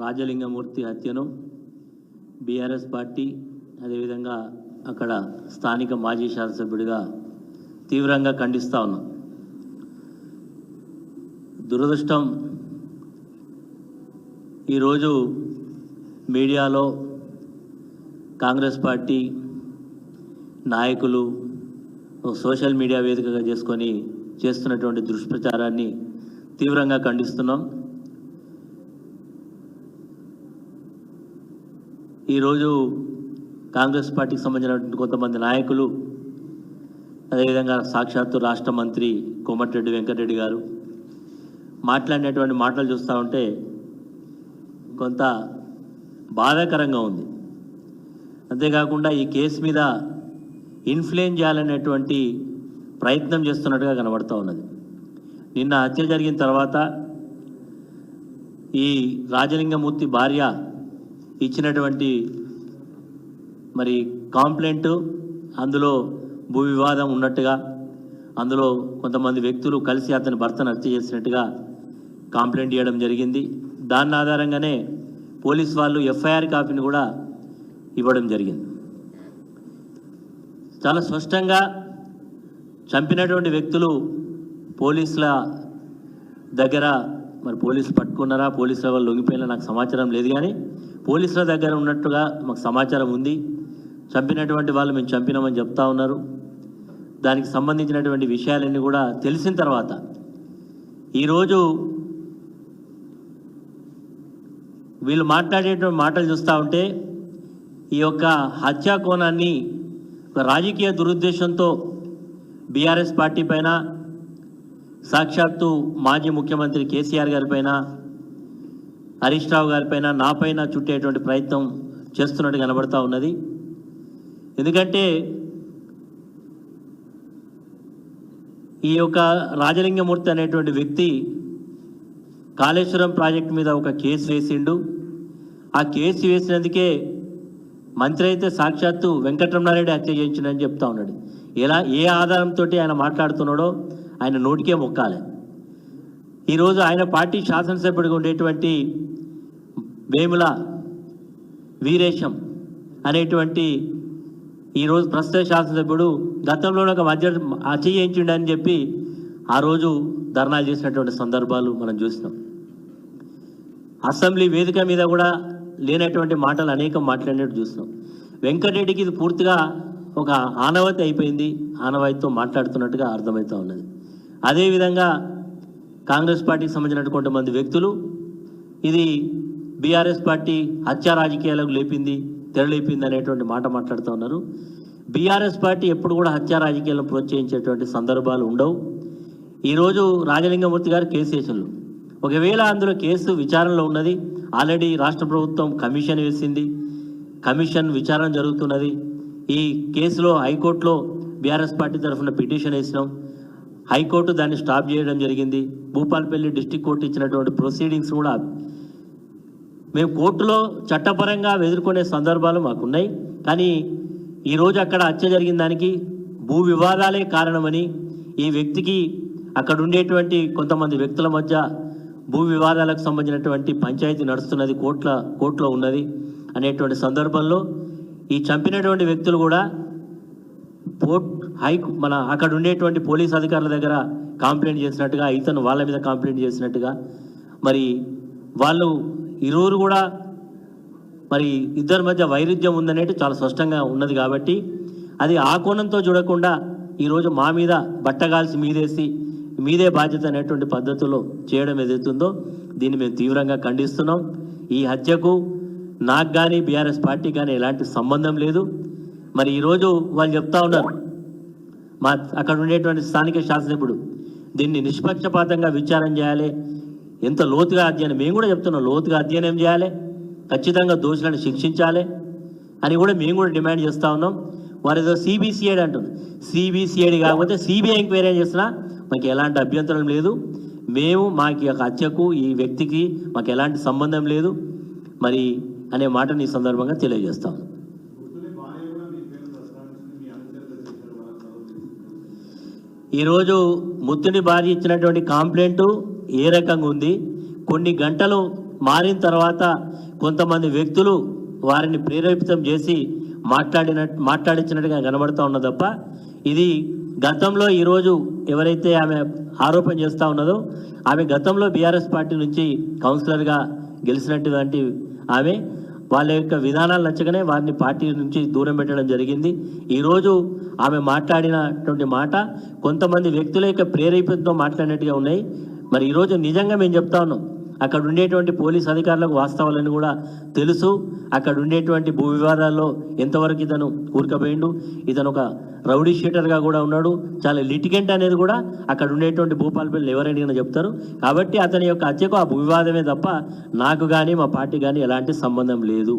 Rajalinga Murthy హత్యను BRS party అదేవిధంగా అక్కడ స్థానిక మాజీ శాసనసభ్యుడిగా తీవ్రంగా ఖండిస్తూ ఉన్నాం. దురదృష్టం ఈరోజు మీడియాలో కాంగ్రెస్ పార్టీ నాయకులు సోషల్ మీడియా వేదికగా చేసుకొని చేస్తున్నటువంటి దుష్ప్రచారాన్ని తీవ్రంగా ఖండిస్తున్నాం. ఈరోజు కాంగ్రెస్ పార్టీకి సంబంధించినటువంటి కొంతమంది నాయకులు అదేవిధంగా సాక్షాత్తు రాష్ట్ర మంత్రి కోమటిరెడ్డి వెంకటరెడ్డి గారు మాట్లాడినటువంటి మాటలు చూస్తూ ఉంటే కొంత బాధాకరంగా ఉంది. అంతేకాకుండా ఈ కేసు మీద ఇన్ఫ్లుయెన్స్ చేయాలనేటువంటి ప్రయత్నం చేస్తున్నట్టుగా కనబడుతూ ఉన్నది. నిన్న హత్య జరిగిన తర్వాత ఈ రాజలింగమూర్తి భార్య ఇచ్చినటువంటి మరి కంప్లైంట్, అందులో భూ వివాదం ఉన్నట్టుగా, అందులో కొంతమంది వ్యక్తులు కలిసి అతని భర్తను హత్య చేసినట్టుగా కంప్లైంట్ చేయడం జరిగింది. దాని ఆధారంగానే పోలీస్ వాళ్ళు ఎఫ్ఐఆర్ కాపీని కూడా ఇవ్వడం జరిగింది. చాలా స్పష్టంగా చంపినటువంటి వ్యక్తులు పోలీసుల దగ్గర, మరి పోలీసులు పట్టుకున్నారా, పోలీసుల వాళ్ళు లొంగిపోయినా నాకు సమాచారం లేదు, కానీ పోలీసుల దగ్గర ఉన్నట్టుగా మాకు సమాచారం ఉంది. చంపినటువంటి వాళ్ళు మేము చంపినామని చెప్తా ఉన్నారు. దానికి సంబంధించినటువంటి విషయాలన్నీ కూడా తెలిసిన తర్వాత ఈరోజు వీళ్ళు మాట్లాడేటువంటి మాటలు చూస్తూ ఉంటే ఈ యొక్క హత్యా కోణాన్ని ఒక రాజకీయ దురుద్దేశంతో బీఆర్ఎస్ పార్టీ పైన, సాక్షాత్తు మాజీ ముఖ్యమంత్రి కేసీఆర్ గారి పైన, హరీష్ రావు గారి పైన, నా పైన చుట్టేటువంటి ప్రయత్నం చేస్తున్నట్టు కనబడతా ఉన్నది. ఎందుకంటే ఈ యొక్క రాజలింగమూర్తి అనేటువంటి వ్యక్తి కాళేశ్వరం ప్రాజెక్టు మీద ఒక కేసు వేసిండు. ఆ కేసు వేసినందుకే మంత్రి అయితే సాక్షాత్తు వెంకటరమణారెడ్డి హత్య చేయించిందని చెప్తా ఉన్నాడు. ఏ ఆధారంతో ఆయన మాట్లాడుతున్నాడో ఆయన నోటికే మొక్కాలి. ఈరోజు ఆయన పార్టీ శాసనసభ్యుడిగా ఉండేటువంటి వేముల వీరేశం అనేటువంటి ఈరోజు ప్రస్తుత శాసనసభ్యుడు గతంలోనే ఒక హత్య చేయించిండని చెప్పి ఆ రోజు ధర్నాలు చేసినటువంటి సందర్భాలు మనం చూసినాం. అసెంబ్లీ వేదిక మీద కూడా లేనటువంటి మాటలు అనేకం మాట్లాడినట్టు చూస్తున్నాం. వెంకటరెడ్డికి ఇది పూర్తిగా ఒక ఆనవాయితీ అయిపోయింది, ఆనవాయితీతో మాట్లాడుతున్నట్టుగా అర్థమవుతూ ఉన్నది. అదేవిధంగా కాంగ్రెస్ పార్టీకి సంబంధించిన కొంతమంది వ్యక్తులు ఇది బీఆర్ఎస్ పార్టీ హత్యా రాజకీయాలకు తెరలేపింది అనేటువంటి మాట మాట్లాడుతూ ఉన్నారు. బీఆర్ఎస్ పార్టీ ఎప్పుడు కూడా హత్యా రాజకీయాలను ప్రోత్సహించేటువంటి సందర్భాలు ఉండవు. ఈరోజు రాజలింగమూర్తి గారు కేసు వేసిండ్రు. ఒకవేళ అందులో కేసు విచారణలో ఉన్నది, ఆల్రెడీ రాష్ట్ర ప్రభుత్వం కమిషన్ వేసింది, కమిషన్ విచారణ జరుగుతున్నది. ఈ కేసులో హైకోర్టులో బీఆర్ఎస్ పార్టీ తరఫున పిటిషన్ వేసినాం. హైకోర్టు దాన్ని స్టాప్ చేయడం జరిగింది. భూపాలపల్లి డిస్టిక్ కోర్టు ఇచ్చినటువంటి ప్రొసీడింగ్స్ కూడా మేము కోర్టులో చట్టపరంగా ఎదుర్కొనే సందర్భాలు మాకున్నాయి. కానీ ఈరోజు అక్కడ హత్య జరిగిన దానికి భూ వివాదాలే కారణమని, ఈ వ్యక్తికి అక్కడ ఉండేటువంటి కొంతమంది వ్యక్తుల మధ్య భూ వివాదాలకు సంబంధించినటువంటి పంచాయతీ నడుస్తున్నది, కోర్టులో ఉన్నది అనేటువంటి సందర్భంలో ఈ చంపినటువంటి వ్యక్తులు కూడా మన అక్కడ ఉండేటువంటి పోలీస్ అధికారుల దగ్గర కంప్లైంట్ చేసినట్టుగా, ఇతను వాళ్ళ మీద కంప్లైంట్ చేసినట్టుగా, మరి వాళ్ళు ఇరువురు కూడా మరి ఇద్దరి మధ్య వైరుధ్యం ఉందనేది చాలా స్పష్టంగా ఉన్నది. కాబట్టి అది ఆ కోణంతో చూడకుండా ఈరోజు మా మీద బట్టగాల్సి మీదేసి మీదే బాధ్యత అనేటువంటి పద్ధతిలో చేయడం ఏదైతుందో దీన్ని మేము తీవ్రంగా ఖండిస్తున్నాం. ఈ హత్యకు నాకు కానీ బీఆర్ఎస్ పార్టీ కానీ ఎలాంటి సంబంధం లేదు. మరి ఈరోజు వాళ్ళు చెప్తా ఉన్నారు, అక్కడ ఉండేటువంటి స్థానిక శాసనసభ్యుడు దీన్ని నిష్పక్షపాతంగా విచారణ చేయాలి, ఎంత లోతుగా అధ్యయనం, మేము కూడా చెప్తున్నాం లోతుగా అధ్యయనం చేయాలి, ఖచ్చితంగా దోషులను శిక్షించాలి అని కూడా మేము కూడా డిమాండ్ చేస్తూ ఉన్నాం. వారు ఏదో సిబిసిఐడి అంటున్నారు. సిబిసిఐడి కాకపోతే సిబిఐ ఎంక్వైరీ చేసినా మాకు ఎలాంటి అభ్యంతరం లేదు. మేము మాకు యొక్క హత్యకు ఈ వ్యక్తికి మాకు ఎలాంటి సంబంధం లేదు మరి అనే మాటని ఈ సందర్భంగా తెలియజేస్తాం. ఈరోజు ముత్తుని భార్య ఇచ్చినటువంటి కంప్లైంట్ ఏ రకంగా ఉంది, కొన్ని గంటలు మారిన తర్వాత కొంతమంది వ్యక్తులు వారిని ప్రేరేపితం చేసి మాట్లాడించినట్టుగా కనబడుతూ ఉన్నది తప్ప ఇది గతంలో ఈరోజు ఎవరైతే ఆమె ఆరోపణ చేస్తూ ఉన్నదో ఆమె గతంలో బీఆర్ఎస్ పార్టీ నుంచి కౌన్సిలర్గా గెలిచినటువంటి ఆమె వాళ్ళ యొక్క విధానాలు నచ్చగానే వారిని పార్టీ నుంచి దూరం పెట్టడం జరిగింది. ఈరోజు ఆమె మాట్లాడినటువంటి మాట కొంతమంది వ్యక్తుల యొక్క ప్రేరేపితంతో మాట్లాడినట్టుగా ఉన్నాయి. మరి ఈరోజు నిజంగా మేము చెప్తా ఉన్నాం, అక్కడ ఉండేటువంటి పోలీస్ అధికారులకు వాస్తవాలను కూడా తెలుసు. అక్కడ ఉండేటువంటి భూ వివాదాల్లో ఎంతవరకు ఇతను కూరుకుపోయిండు, ఇతను ఒక రౌడీ షీటర్గా కూడా ఉన్నాడు, చాలా లిటిగెంట్ అనేది కూడా అక్కడ ఉండేటువంటి భూపాలపల్లి ఎవరైనా చెప్తారు. కాబట్టి అతని యొక్క హత్యకు ఆ భూ వివాదమే తప్ప నాకు కానీ మా పార్టీ కానీ ఎలాంటి సంబంధం లేదు.